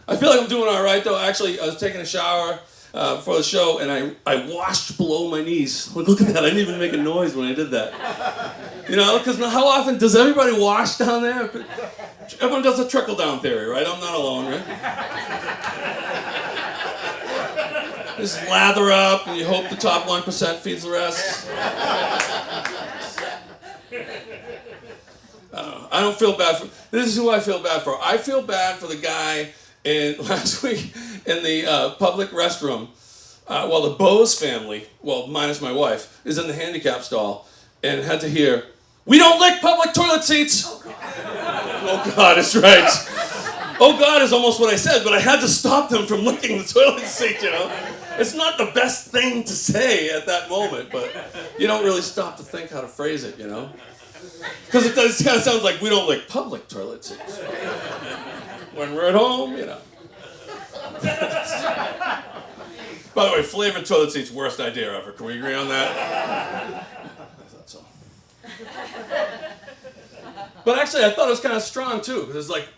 I feel like I'm doing all right, though. Actually, I was taking a shower for the show, and I washed below my knees. Look at that. I didn't even make a noise when I did that. You know, because how often does everybody wash down there? Everyone does a trickle-down theory, right? I'm not alone, right? Just lather up, and you hope the top 1% feeds the rest. I don't feel bad for... This is who I feel bad for. I feel bad for the guy last week in the public restroom. Well, the Bose family, well, minus my wife, is in the handicap stall and had to hear, "We don't lick public toilet seats!" Oh, God, it's right. Oh, God is almost what I said, but I had to stop them from licking the toilet seat, you know? It's not the best thing to say at that moment, but you don't really stop to think how to phrase it, you know? Because it kind of sounds like we don't lick public toilet seats. When we're at home, you know. By the way, flavored toilet seats, worst idea ever. Can we agree on that? I thought so. But actually, I thought it was kind of strong, too. Because it's like,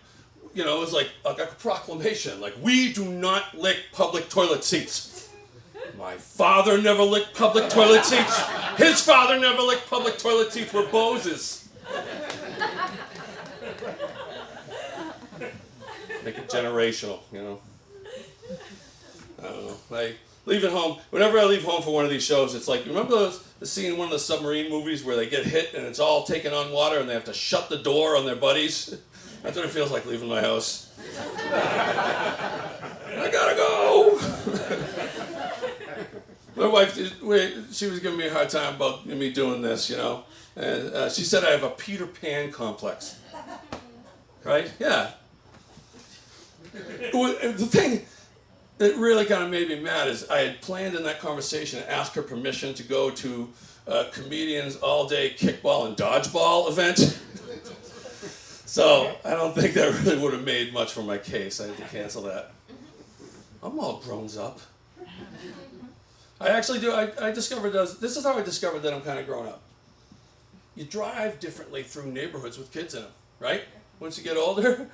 you know, it was like a proclamation. Like, we do not lick public toilet seats. My father never licked public toilet seats. His father never licked public toilet seats. We're Boses. Make it generational, you know. I don't know. Like, leaving home, whenever I leave home for one of these shows, it's like, remember the scene in one of the submarine movies where they get hit and it's all taken on water and they have to shut the door on their buddies? That's what it feels like leaving my house. I gotta go! My wife, she was giving me a hard time about me doing this, you know. And she said I have a Peter Pan complex. Right? Yeah. The thing that really kind of made me mad is I had planned in that conversation to ask her permission to go to a comedian's all-day kickball and dodgeball event. So I don't think that really would have made much for my case. I had to cancel that. I'm all grown up. I actually do. I discovered this is how I discovered that I'm kind of grown up. You drive differently through neighborhoods with kids in them, right? Once you get older.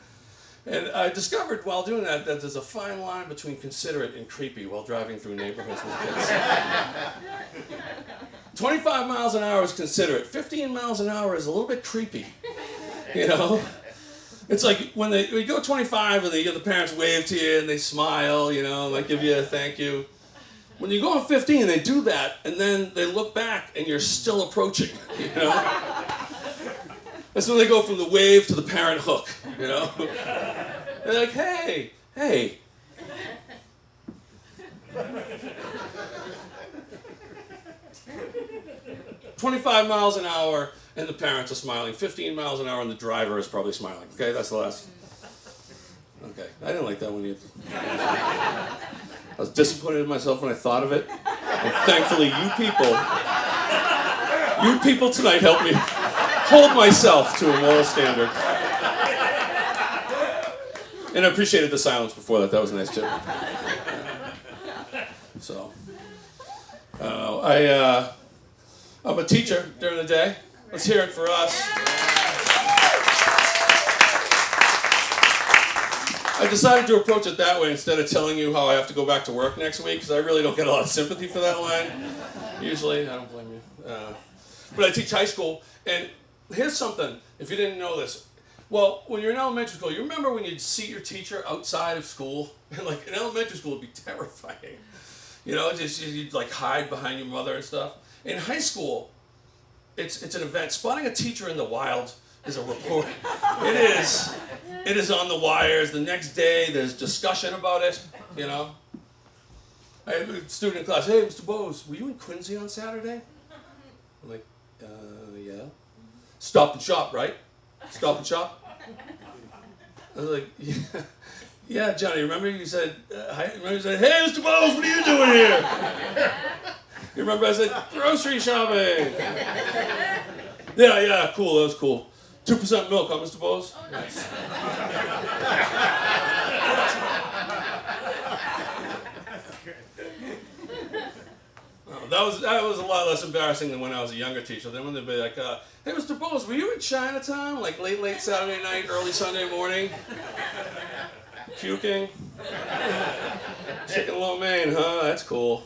And I discovered while doing that there's a fine line between considerate and creepy while driving through neighborhoods with kids. 25 miles an hour is considerate. 15 miles an hour is a little bit creepy. You know? It's like when you go 25 and the parents wave to you and they smile, you know, like give you a thank you. When you go on 15, they do that, and then they look back, and you're still approaching, you know? That's when they go from the wave to the parent hook, you know? They're like, hey. 25 miles an hour, and the parents are smiling. 15 miles an hour, and the driver is probably smiling. Okay, that's the last. Okay, I didn't like that when you... I was disappointed in myself when I thought of it. And thankfully, you people tonight helped me hold myself to a moral standard. And I appreciated the silence before that. That was nice, too. So, I'm a teacher during the day. Let's hear it for us. I decided to approach it that way instead of telling you how I have to go back to work next week, because I really don't get a lot of sympathy for that line. Usually, I don't blame you. But I teach high school, and here's something, if you didn't know this. Well, when you're in elementary school, you remember when you'd see your teacher outside of school? And like in elementary school, it'd be terrifying. You know, just you'd like hide behind your mother and stuff. In high school, it's an event. Spotting a teacher in the wild is a report. It is on the wires. The next day, there's discussion about it, you know. I had a student in class, hey, Mr. Bose, were you in Quincy on Saturday? I'm like, yeah. Stop and Shop, right? Stop and Shop? I was like, yeah, Johnny, remember you said, hey, Mr. Bose, what are you doing here? You remember I said, grocery shopping. Yeah, cool, that was cool. 2% milk, huh, Mr. Bose? Nice. Oh, that that was a lot less embarrassing than when I was a younger teacher. Then when they'd be like, "Hey, Mr. Bowles, were you in Chinatown like late Saturday night, early Sunday morning, puking, chicken lo mein, huh? That's cool."